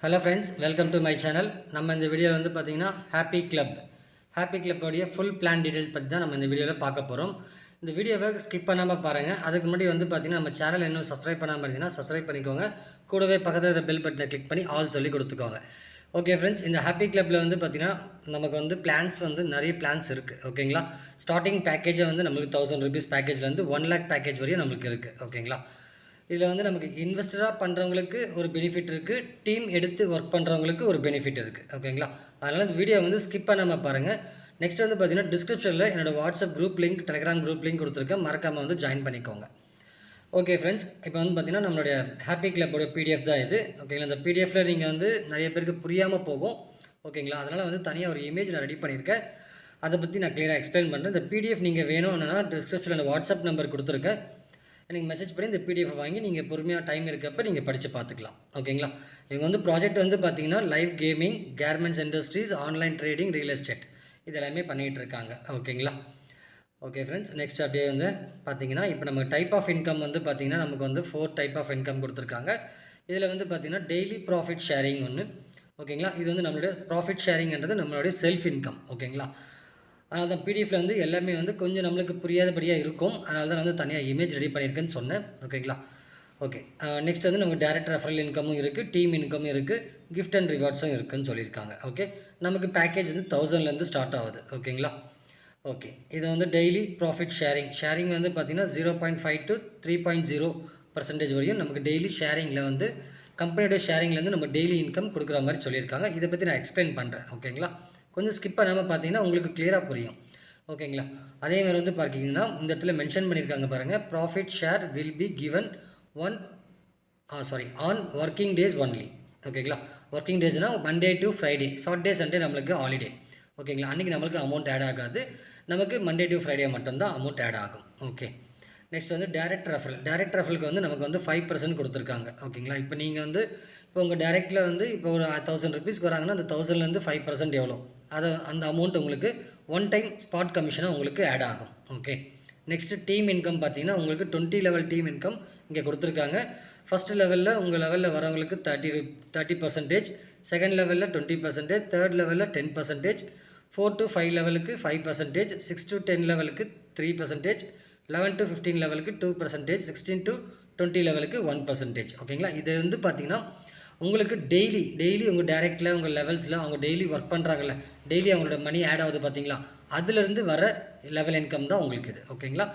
Hello friends, welcome to my channel. நம்ம இந்த வீடியோவில் வந்து பார்த்திங்கன்னா ஹாப்பி கிளப்போடைய ஃபுல் பிளான் டீட்டெயில்ஸ் பற்றி தான் நம்ம இந்த வீடியோவில் பார்க்க போகிறோம். இந்த வீடியோவை ஸ்கிப் பண்ணாமல் பாருங்கள். அதுக்கு முன்னாடி வந்து பார்த்திங்கன்னா நம்ம சேனல் இன்னும் சப்ஸ்கிரைப் பண்ணாமல் இருந்தீங்கன்னா சப்ஸ்கிரைப் பண்ணிக்கோங்க. கூடவே பக்கத்தில் இருக்கிற பெல் பட்டனை கிளிக் பண்ணி ஆல் சொல்லி கொடுத்துக்கோங்க. ஓகே ஃப்ரெண்ட்ஸ், இந்த ஹாப்பி கிளப்பில் வந்து பார்த்திங்கன்னா நமக்கு வந்து பிளான்ஸ் வந்து நிறைய பிளான்ஸ் இருக்குது. ஓகேங்களா, ஸ்டார்டிங் பேக்கேஜை வந்து நம்மளுக்கு 1000 rupees பேக்கேஜ்லேருந்து 1 lakh பேக்கேஜ் வரையும் நம்மளுக்கு இருக்குது. ஓகேங்களா, இதில் வந்து நமக்கு இன்வெஸ்டராக பண்ணுறவங்களுக்கு ஒரு பெனிஃபிட் இருக்குது, டீம் எடுத்து ஒர்க் பண்ணுறவங்களுக்கு ஒரு பெனிஃபிட் இருக்குது. ஓகேங்களா, அதனால் இந்த வீடியோ வந்து ஸ்கிப் பண்ணாமல் பாருங்கள். நெக்ஸ்ட் வந்து பார்த்திங்கன்னா டிஸ்கிரிப்ஷனில் என்னோடய WhatsApp group link, Telegram group link கொடுத்துருக்கேன். மறக்காமல் வந்து ஜாயின் பண்ணிக்கோங்க. ஓகே ஃப்ரெண்ட்ஸ், இப்போ வந்து பார்த்திங்கன்னா நம்மளுடைய ஹாப்பி கிளப்போட பிடிஎஃப் தான் இது. ஓகேங்களா, இந்த பிடிஎஃப்பில் நீங்கள் வந்து நிறைய பேருக்கு புரியாமல் போகும். ஓகேங்களா, அதனால் வந்து தனியாக ஒரு இமேஜ் நான் ரெடி பண்ணியிருக்கேன். அதை பற்றி நான் கிளியராக எக்ஸ்பிளைன் பண்ணுறேன். இந்த பிடிஎஃப் நீங்கள் வேணும்னா டிஸ்கிரிப்ஷனில் வாட்ஸ்அப் நம்பர் கொடுத்துருக்கேன். எனக்கு மெசேஜ் பண்ணி இந்த பிடிஎஃப் வாங்கி நீங்கள் பொறுமையாக டைம் இருக்கப்போ நீங்கள் படித்து பார்த்துக்கலாம். ஓகேங்களா, இவங்க வந்து ப்ராஜெக்ட் வந்து பார்த்தீங்கன்னா live gaming, garments industries, online trading, real estate இது எல்லாமே பண்ணிகிட்டு இருக்காங்க. ஓகேங்களா, ஓகே ஃப்ரெண்ட்ஸ், நெக்ஸ்ட் அப்படியே வந்து பார்த்தீங்கன்னா இப்போ நம்ம டைப் ஆஃப் இன்கம் வந்து பார்த்தீங்கன்னா நமக்கு வந்து 4 டைப் ஆஃப் இன்கம் கொடுத்துருக்காங்க. இதில் வந்து பார்த்தீங்கன்னா டெய்லி ப்ராஃபிட் ஷேரிங் ஒன்று. ஓகேங்களா, இது வந்து நம்மளுடைய ப்ராஃபிட் ஷேரிங்ன்றது நம்மளுடைய செல்ஃப் இன்கம். ஓகேங்களா, அதனால் தான் பிடிஎஃப்ல வந்து எல்லாமே வந்து கொஞ்சம் நம்மளுக்கு புரியாதபடியாக இருக்கும். அதனால தான் வந்து தனியாக இமேஜ் ரெடி பண்ணியிருக்கேன்னு சொன்னேன். ஓகேங்களா, ஓகே. நெக்ஸ்ட் வந்து நமக்கு டேரக்ட் ரெஃபரல் இன்கமும் இருக்குது, டீம் இன்கமும் இருக்குது, கிஃப்ட் அண்ட் ரிவார்ட்ஸும் இருக்குதுன்னு சொல்லியிருக்காங்க. ஓகே, நமக்கு பேக்கேஜ் வந்து 1000லேருந்து ஸ்டார்ட் ஆகுது. ஓகேங்களா, ஓகே. இது வந்து டெய்லி ப்ராஃபிட் ஷேரிங் வந்து பார்த்திங்கன்னா 0.5 to 3.0% வரையும் நமக்கு டெய்லி ஷேரிங்கில் வந்து கம்பெனியோட ஷேரிங்லேருந்து நம்ம டெய்லி இன்கம் கொடுக்குற மாதிரி சொல்லியிருக்காங்க. இதை பற்றி நான் எக்ஸ்பிளைன் பண்ணுறேன். ஓகேங்களா, கொஞ்சம் ஸ்கிப் பண்ணாமல் பார்த்தீங்கன்னா உங்களுக்கு கிளியராக புரியும். ஓகேங்களா, அதேமாதிரி வந்து பார்த்தீங்கன்னா இந்த இடத்துல மென்ஷன் பண்ணியிருக்காங்க பாருங்கள், profit share will be given on working days only. ஓகேங்களா, ஒர்க்கிங் டேஸ்னால் Monday to Friday, Saturday Sunday நம்மளுக்கு ஹாலிடே. ஓகேங்களா, அன்றைக்கி நம்மளுக்கு அமௌண்ட் ஆட் ஆகாது. நமக்கு மண்டே டு ஃப்ரைடே மட்டும்தான் அமௌண்ட் ஆட் ஆகும். ஓகே, நெக்ஸ்ட் வந்து டேரக்ட் ரெஃபரலுக்கு வந்து நமக்கு வந்து 5% கொடுத்துருக்காங்க. ஓகேங்களா, இப்போ நீங்கள் வந்து இப்போ உங்கள் டேரெக்டில் வந்து இப்போ ஒரு 1000 rupees வராங்கன்னா அந்த 1000லேருந்து 5% எவ்வளோ அந்த அமௌண்ட் உங்களுக்கு ஒன் டைம் ஸ்பாட் கமிஷனாக உங்களுக்கு ஆட் ஆகும். ஓகே, நெக்ஸ்ட்டு டீம் இன்கம் பார்த்தீங்கன்னா உங்களுக்கு 20 லெவல் டீம் இன்கம் இங்கே கொடுத்துருக்காங்க. ஃபஸ்ட்டு லெவலில் உங்கள் லெவலில் வரவங்களுக்கு 30%, செகண்ட் லெவலில் 20%, தேர்ட் லெவலில் 10%, 4 to 5 லெவலுக்கு 5%, 6 to 10 லெவலுக்கு 3%, 11 to 15 லெவலுக்கு 2%, 16 to 20 லெவலுக்கு 1%. ஓகேங்களா, இது வந்து பார்த்திங்கன்னா உங்களுக்கு டெய்லி உங்கள் டேரெக்டில் உங்கள் லெவல்ஸில் அவங்க டெய்லி ஒர்க் பண்ணுறாங்கல்ல, டெய்லி அவங்களோட மணி ஆட் ஆகுது பார்த்தீங்களா, அதுலேருந்து வர லெவல் இன்கம் தான் உங்களுக்கு இது. ஓகேங்களா,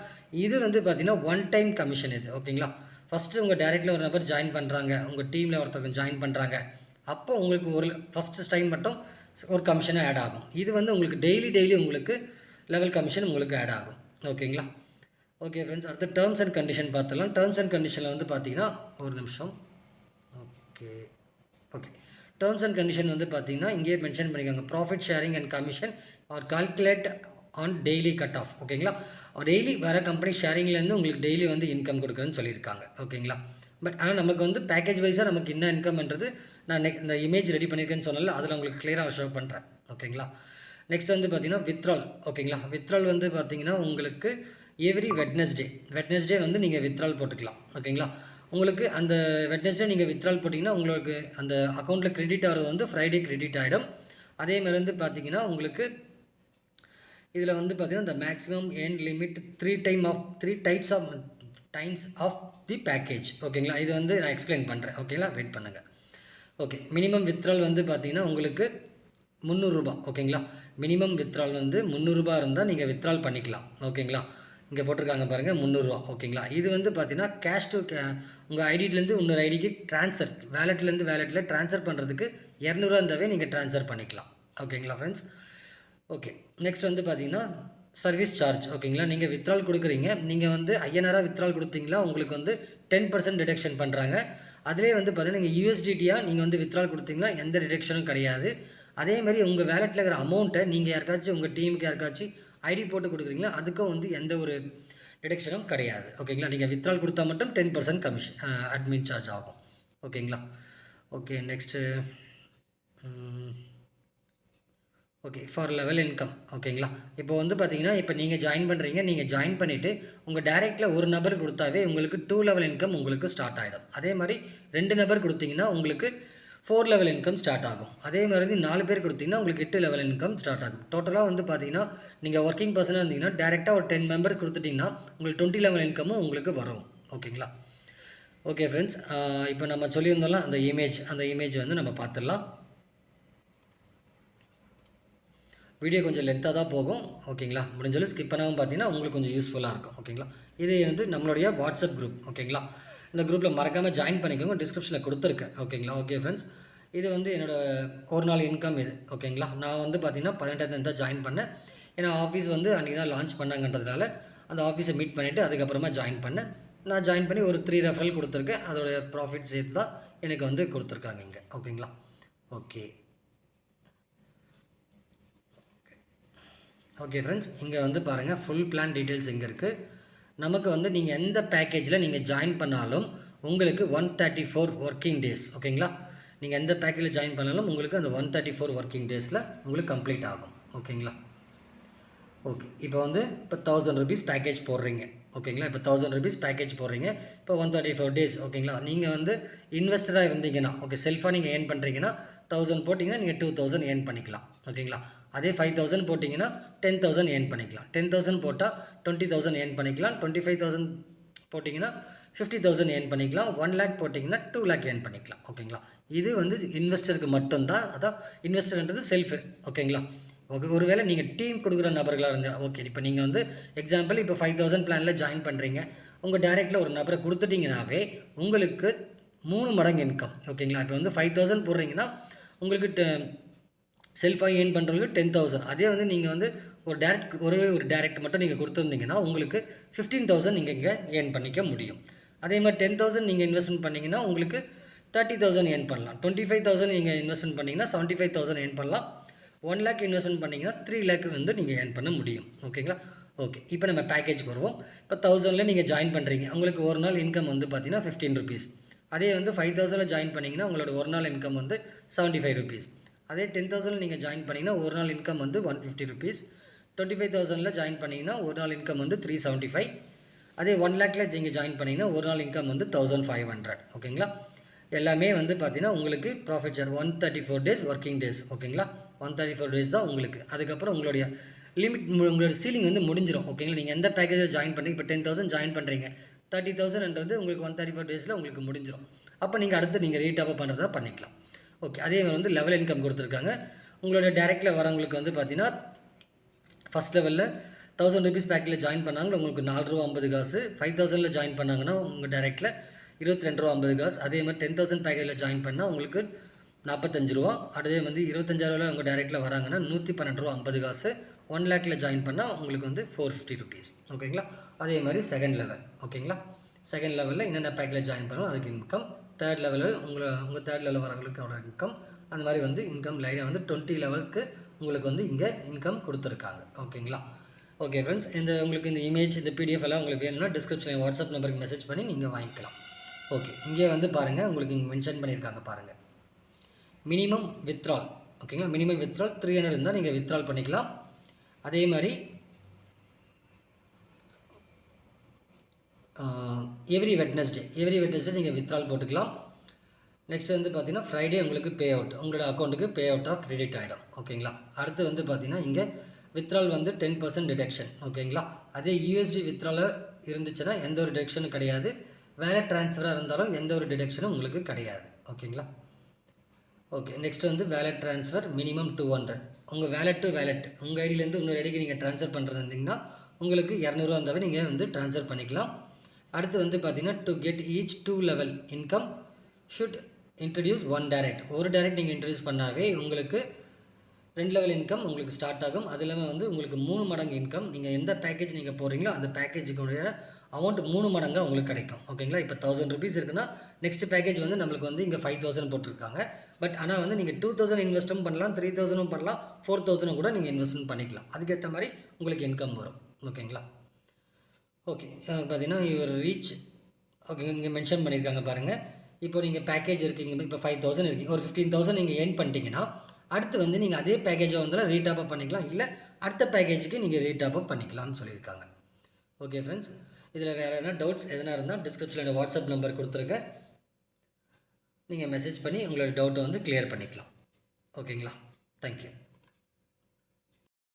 இது வந்து பார்த்திங்கன்னா ஒன் டைம் கமிஷன் இது. ஓகேங்களா, ஃபஸ்ட்டு உங்கள் டேரெக்டில் ஒரு நபர் ஜாயின் பண்ணுறாங்க, உங்கள் டீமில் ஒருத்தருக்கு ஜாயின் பண்ணுறாங்க, அப்போ உங்களுக்கு ஒரு ஃபஸ்ட்டு டைம் மட்டும் ஒரு கமிஷனாக ஆட் ஆகும். இது வந்து உங்களுக்கு டெய்லி உங்களுக்கு லெவல் கமிஷன் உங்களுக்கு ஆட் ஆகும். ஓகேங்களா, ஓகே ஃப்ரெண்ட்ஸ், அடுத்து டேர்ம்ஸ் அண்ட் கண்டிஷன் பார்த்துலாம். டேர்ம்ஸ் அண்ட் கண்டிஷனில் வந்து பார்த்தீங்கன்னா ஒரு நிமிஷம். ஓகே, டேர்ம்ஸ் அண்ட் கண்டிஷன் வந்து பார்த்தீங்கன்னா இங்கேயே மென்ஷன் பண்ணிக்காங்க, profit sharing and commission are calculate on daily cut off. ஓகேங்களா, டெய்லி வர கம்பெனி ஷேரிங்லேருந்து உங்களுக்கு டெய்லி வந்து இன்கம் கொடுக்குறேன்னு சொல்லியிருக்காங்க. ஓகேங்களா, பட் ஆனால் நமக்கு வந்து பேக்கேஜ் வைஸாக நமக்கு என்ன இன்கம்ன்றது நான் இந்த இமேஜ் ரெடி பண்ணியிருக்கேன்னு சொன்னால அதில் உங்களுக்கு கிளியராக ஷோ பண்ணுறேன். ஓகேங்களா, நெக்ஸ்ட் வந்து பார்த்தீங்கன்னா வித்ட்ரால். ஓகேங்களா, வித்ட்ரால் வந்து பார்த்தீங்கன்னா உங்களுக்கு எவ்ரி வெட்னஸ்டே வந்து நீங்கள் வித்ட்ரால் போட்டுக்கலாம். ஓகேங்களா, உங்களுக்கு அந்த வெட்னஸ்டே நீங்கள் வித்ட்ரால் போட்டிங்கன்னா உங்களுக்கு அந்த அக்கௌண்ட்டில் கிரெடிட் ஆகிறது வந்து ஃப்ரைடே கிரெடிட் ஆகிடும். அதேமாதிரி வந்து பார்த்தீங்கன்னா உங்களுக்கு இதில் வந்து பார்த்தீங்கன்னா இந்த maximum end limit 3 times of the package. ஓகேங்களா, இது வந்து நான் எக்ஸ்பிளைன் பண்ணுறேன். ஓகேங்களா, வெயிட் பண்ணுங்கள். ஓகே, மினிமம் வித்ட்ரால் வந்து பார்த்தீங்கன்னா உங்களுக்கு 300 ரூபா. ஓகேங்களா, மினிமம் வித்ட்ரால் வந்து 300 ரூபா இருந்தால் நீங்கள் வித்ட்ரால் பண்ணிக்கலாம். ஓகேங்களா, இங்கே போட்டிருக்காங்க பாருங்கள் 300 ரூபா. ஓகேங்களா, இது வந்து பார்த்தீங்கன்னா கேஷ் டு உங்கள் ஐடியிலேருந்து இன்னொரு ஐடிக்கு ட்ரான்ஸ்ஃபர், வேலெட்டில் ட்ரான்ஸ்ஃபர் பண்ணுறதுக்கு 200 இருந்தாவே நீங்கள் ட்ரான்ஸ்ஃபர் பண்ணிக்கலாம். ஓகேங்களா ஃப்ரெண்ட்ஸ், ஓகே. நெக்ஸ்ட் வந்து பார்த்தீங்கன்னா சர்வீஸ் சார்ஜ். ஓகேங்களா, நீங்கள் வித்ட்ரால் கொடுக்குறீங்க, நீங்கள் வந்து ஐஎன்ஆராக வித்ட்ரால் கொடுத்தீங்களா உங்களுக்கு வந்து 10% டிடக்ஷன் பண்ணுறாங்க. அதிலே வந்து பார்த்தீங்கன்னா நீங்கள் யூஎஸ்டிடியாக நீங்கள் வந்து வித்ட்ரால் கொடுத்தீங்கன்னா எந்த டிடக்ஷனும் கிடையாது. அதேமாதிரி உங்கள் வேலெட்டில் இருக்கிற அமௌண்ட்டை நீங்கள் யாருக்காச்சும் உங்கள் டீமுக்கு யாருக்காச்சும் ஐடி போட்டு கொடுக்குறீங்களா அதுக்கும் வந்து எந்த ஒரு டிடக்ஷனும் கிடையாது. ஓகேங்களா, நீங்கள் வித்ட்ரால் கொடுத்தா மட்டும் 10% கமிஷன் அட்மின் சார்ஜ் ஆகும். ஓகேங்களா, okay. Next okay, for level income. ஓகேங்களா, இப்போ வந்து பார்த்தீங்கன்னா இப்போ நீங்கள் ஜாயின் பண்ணுறீங்க, நீங்கள் ஜாயின் பண்ணிவிட்டு உங்கள் டேரெக்டில் ஒரு நபர் கொடுத்தாவே உங்களுக்கு 2 லெவல் இன்கம் உங்களுக்கு ஸ்டார்ட் ஆகிடும். அதே மாதிரி 2 நபர் கொடுத்தீங்கன்னா உங்களுக்கு 4 லெவல் இன்கம் ஸ்டார்ட் ஆகும். அதே மாதிரி வந்து 4 பேர் கொடுத்தீங்கன்னா உங்களுக்கு 8 லெவல் இன்கம் ஸ்டார்ட் ஆகும். டோட்டலாக வந்து பார்த்தீங்கன்னா நீங்கள் ஒர்க்கிங் பர்சனாக இருந்தீங்கன்னா டேரெக்டாக ஒரு 10 மெம்பர்ஸ் கொடுத்துட்டிங்கன்னா உங்களுக்கு 20 லெவல் இன்கமும் உங்களுக்கு வரும். ஓகேங்களா? ஓகே ஃப்ரெண்ட்ஸ், இப்போ நம்ம சொல்லியிருந்தோம்ல அந்த இமேஜ் வந்து நம்ம பார்த்துடலாம். வீடியோ கொஞ்சம் லென்த்தாக தான் போகும். ஓகேங்களா? முடிஞ்சாலும் ஸ்கிப் பண்ணாமல் பார்த்தீங்கன்னா உங்களுக்கு கொஞ்சம் யூஸ்ஃபுல்லாக இருக்கும். ஓகேங்களா? இது வந்து நம்மளுடைய வாட்ஸ்அப் குரூப். ஓகேங்களா? இந்த குரூப்பில் மறக்காமல் ஜாயின் பண்ணிக்கோங்க, டிஸ்கிரிப்ஷனில் கொடுத்துருக்கேன். ஓகேங்களா? ஓகே ஃப்ரெண்ட்ஸ், இது வந்து என்னோடய ஒரு நாள் இன்கம் இது. ஓகேங்களா? நான் வந்து பார்த்தீங்கன்னா 18 தான் ஜாயின் பண்ணேன். ஏன்னா ஆஃபீஸ் வந்து அன்றைக்கி தான் லான்ச் பண்ணாங்கன்றதுனால அந்த ஆஃபீஸை மீட் பண்ணிவிட்டு அதுக்கப்புறமா ஜாயின் பண்ணேன். நான் ஜாயின் பண்ணி ஒரு 3 ரெஃபரல் கொடுத்துருக்கேன். அதோடய ப்ராஃபிட் சேர்த்து தான் எனக்கு வந்து கொடுத்துருக்காங்க இங்கே. ஓகேங்களா? ஓகே ஃப்ரெண்ட்ஸ், இங்கே வந்து பாருங்கள் ஃபுல் பிளான் டீட்டெயில்ஸ் இங்கே இருக்குது. நமக்கு வந்து நீங்கள் எந்த பேக்கேஜில் நீங்கள் ஜாயின் பண்ணாலும் உங்களுக்கு 134 ஒர்க்கிங் டேஸ். ஓகேங்களா? நீங்கள் எந்த பேக்கேஜில் ஜாயின் பண்ணாலும் உங்களுக்கு அந்த 134 ஒர்க்கிங் டேஸில் உங்களுக்கு கம்ப்ளீட் ஆகும். ஓகேங்களா? ஓகே, இப்போ வந்து இப்போ 1000 rupees பேக்கேஜ் போடுறீங்க. ஓகேங்களா? இப்போ 1000 rupees பேக்கேஜ் போடுறீங்க. இப்போ 134 days. ஓகேங்களா? நீங்கள் வந்து இன்வெஸ்டராக இருந்தீங்கன்னா, ஓகே, செல்ஃபாக நீங்கள் ஏர்ன் பண்ணுறீங்கன்னா 1000 போட்டிங்கன்னா நீங்கள் 2000 ஏர்ன் பண்ணிக்கலாம். ஓகேங்களா? அதே 5000 போட்டிங்கன்னா 10000 ஏர்ன் பண்ணிக்கலாம். 10000 போட்டால் 20000 ஏர்ன் பண்ணிக்கலாம். 25000 போட்டிங்கன்னா 50000 ஏர்ன் பண்ணிக்கலாம். 1 lakh போட்டிங்கன்னா 2 lakh ஏர்ன் பண்ணிக்கலாம். ஓகேங்களா? இது வந்து இன்வெஸ்டருக்கு மட்டும்தான். அதான் இன்வெஸ்டர்ன்றது செல்ஃப். ஓகேங்களா? ஓகே, ஒருவேளை நீங்கள் டீம் கொடுக்குற நபர்களாக இருந்தால் ஓகே. இப்போ நீங்கள் வந்து எக்ஸாம்பிள் இப்போ 5000 பிளானில் ஜாயின் பண்ணுறீங்க. உங்கள் டேரெக்டில் ஒரு நபரை கொடுத்துட்டிங்கனாவே உங்களுக்கு 3 மடங்கு இன்கம். ஓகேங்களா? இப்போ வந்து 5000 போடுறீங்கன்னா உங்களுக்கு செல்ஃபாக ஏர்ன் பண்ணுறவங்களுக்கு 10000. அதே வந்து நீங்கள் வந்து ஒரு டேரெக்ட் மட்டும் நீங்கள் கொடுத்துருந்தீங்கன்னா உங்களுக்கு 15000 நீங்கள் இங்கே ஏர்ன் பண்ணிக்க முடியும். அதே மாதிரி 10000 நீங்கள் இன்வெஸ்ட்மெண்ட் பண்ணிங்கன்னா உங்களுக்கு 30000 ஏர்ன் பண்ணலாம். 25000 நீங்கள் இன்வெஸ்ட்மெண்ட் பண்ணிங்கன்னா 75000 ஏர்ன் பண்ணலாம். 1 lakh இன்வெஸ்ட்மெண்ட் பண்ணிங்கன்னா 3 lakh வந்து நீங்கள் ஏர்ன் பண்ண முடியும். ஓகேங்களா? ஓகே, இப்போ நம்ம பேக்கேஜ்க்கு வருவோம். இப்போ 1000ல் நீங்கள் ஜாயின் பண்ணுறீங்க. உங்களுக்கு ஒரு நாள் இன்கம் வந்து பார்த்தீங்கன்னா 15 rupees. அதே வந்து 5000ல் ஜாயின் பண்ணிங்கன்னா உங்களோட ஒரு நாள் இன்கம் வந்து 75 rupees. அதே 10000ல் நீங்கள் ஜாயின் பண்ணிங்கன்னா ஒரு நாள் இன்கம் வந்து 150 rupees. 25000ல் ஜாயின் பண்ணிங்கன்னா ஒரு நாள் இன்கம் வந்து 375. அதே 1 lakhல நீங்கள் ஜாயின் பண்ணிங்கன்னா ஒரு நாள் இன்கம் வந்து 1500. ஓகேங்களா? எல்லாமே வந்து பார்த்தீங்கன்னா உங்களுக்கு profit share 134 days working days. ஓகேங்களா? 134 days தான் உங்களுக்கு. அதுக்கப்புறம் உங்களுடைய லிமிட் உங்களோட சீலிங் வந்து முடிஞ்சிடும். ஓகேங்களா? நீங்கள் எந்த பேக்கேஜில் ஜாயின் பண்ணுறீங்க, இப்போ 10000 ஜாயின் பண்ணுறீங்க, 30000ன்றது உங்களுக்கு 134 daysல உங்களுக்கு முடிஞ்சிடும். அப்போ நீங்கள் அடுத்து நீங்கள் ரீடாப் பண்ணுறதா பண்ணிக்கலாம். ஓகே, அதே மாதிரி வந்து லெவல் இன்கம் கொடுத்துருக்காங்க. உங்களோட டேரெக்டில் வரவங்களுக்கு வந்து பார்த்தீங்கன்னா ஃபஸ்ட் லெவலில் 1000 rupees பேக்கேஜில் ஜாயின் பண்ணாங்கன்னா உங்களுக்கு 4 ரூபா 50 காசு. 5000ல் ஜாயின் பண்ணாங்கன்னா உங்கள் டேரெக்டில் 22 ரூபா 50 காசு. அதே மாதிரி 10000 பேக்கேஜில் ஜாயின் பண்ணால் உங்களுக்கு 45 ரூபா. அதே வந்து 25000 உங்கள் டேரெக்டில் வராங்கன்னா 112 ரூபா 50 காசு. 1 lakhல ஜாயின் பண்ணால் உங்களுக்கு வந்து 450 rupees. ஓகேங்களா? அதே மாதிரி செகண்ட் லெவல். ஓகேங்களா? செகண்ட் லெவலில் என்னென்ன பேக்கேஜில் ஜாயின் பண்ணணும் அதுக்கு இன்கம். தேர்ட் லெவலில் உங்கள் தேர்ட் லெவலில் வரவங்களுக்கு அவ்வளோ இன்கம். அந்த மாதிரி வந்து இன்கம் லைனாக வந்து 20 லெவல்ஸ்க்கு உங்களுக்கு வந்து இங்கே இன்கம் கொடுத்துருக்காங்க. ஓகேங்களா? ஓகே ஃப்ரெண்ட்ஸ், உங்களுக்கு இந்த இமேஜ் இந்த பிடிஎஃப் எல்லாம் உங்களுக்கு வேணும்னா டிஸ்கிரிப்ஷனில் வாட்ஸ்அப் நம்பருக்கு மெசேஜ் பண்ணி நீங்கள் வாங்கிக்கலாம். ஓகே, இங்கே வந்து பாருங்கள், உங்களுக்கு இங்கே மென்ஷன் பண்ணியிருக்காங்க பாருங்கள், மினிமம் வித்ட்ரால். ஓகேங்களா? மினிமம் வித்ட்ரால் 300 இருந்தால் நீங்கள் வித்ட்ரால் பண்ணிக்கலாம். அதே மாதிரி எவ்ரி வெட்னஸ்டே நீங்கள் வித்ட்ரால் போட்டுக்கலாம். நெக்ஸ்ட் வந்து பார்த்தீங்கன்னா ஃப்ரைடே உங்களுக்கு பே அவுட், உங்களோட அக்கௌண்ட்டுக்கு பே அவுட்டாக கிரெடிட் ஆகிடும். ஓகேங்களா? அடுத்து வந்து பார்த்தீங்கன்னா இங்கே வித்ட்ரால் வந்து 10% டிடக்ஷன். ஓகேங்களா? அதே யூஎஸ்டி வித்ட்ரால் இருந்துச்சுன்னா எந்த ஒரு டிடக்ஷனும் கிடையாது. வேலட் ட்ரான்ஸ்ஃபராக இருந்தாலும் எந்த ஒரு டிடக்ஷனும் உங்களுக்கு கிடையாது. ஓகேங்களா? ஓகே, நெக்ஸ்ட் வந்து வேலட் ட்ரான்ஸ்ஃபர் மினிமம் 200. உங்கள் வேலட் டு வேலட் உங்கள் ஐடியிலேருந்து இன்னொரு ஐடிக்கு நீங்கள் ட்ரான்ஸ்ஃபர் பண்ணுறது இருந்தீங்கன்னா உங்களுக்கு 200 இருந்தாவே நீங்கள் வந்து ட்ரான்ஸ்ஃபர் பண்ணிக்கலாம். அடுத்து வந்து பார்த்தீங்கன்னா to get each 2 level income should introduce 1 direct. ஒரு டைரக்ட் நீங்கள் இன்ட்ரடியூஸ் பண்ணாவே உங்களுக்கு 2 லெவல் இன்கம் உங்களுக்கு ஸ்டார்ட் ஆகும். அது இல்லாமல் வந்து உங்களுக்கு 3 மடங்கு இன்கம். நீங்கள் எந்த பேக்கேஜ் நீங்கள் போகிறீங்களோ அந்த பேக்கேஜுக்குடைய அமௌண்ட் 3 மடங்காக உங்களுக்கு கிடைக்கும். ஓகேங்களா? இப்போ 1000 rupees இருக்குன்னா நெக்ஸ்ட் பேக்கேஜ் வந்து நம்மளுக்கு வந்து இங்கே 5000 போட்டிருக்காங்க. பட் ஆனால் வந்து நீங்கள் 2000 இன்வெஸ்ட்டும் பண்ணலாம், 3000 பண்ணலாம், 4000 கூட நீங்கள் இன்வெஸ்ட்மெண்ட் பண்ணிக்கலாம். அதுக்கேற்ற மாதிரி உங்களுக்கு இன்கம் வரும். ஓகேங்களா? ஓகே, பார்த்தீங்கன்னா யுவர் ரீச். ஓகே, இங்கே மென்ஷன் பண்ணியிருக்காங்க பாருங்கள். இப்போ நீங்கள் பேக்கேஜ் இருக்கீங்க, இப்போ 5000 இருக்கீங்க, ஒரு 15000 நீங்கள் ஏர்ன் பண்ணிட்டீங்கன்னா அடுத்து வந்து நீங்கள் அதே பேக்கேஜை வந்து ரீடாப்அப் பண்ணிக்கலாம், இல்லை அடுத்த பேக்கேஜுக்கு நீங்கள் ரீடாப்அப் பண்ணிக்கலாம்னு சொல்லியிருக்காங்க. ஓகே ஃப்ரெண்ட்ஸ், இதில் வேறு எதனா டவுட்ஸ் எதனா இருந்தால் டிஸ்கிரிப்ஷனில் வாட்ஸ்அப் நம்பர் கொடுத்துருக்கேன். நீங்கள் மெசேஜ் பண்ணி உங்களோட டவுட்டை வந்து கிளியர் பண்ணிக்கலாம். ஓகேங்களா? தேங்க்யூ.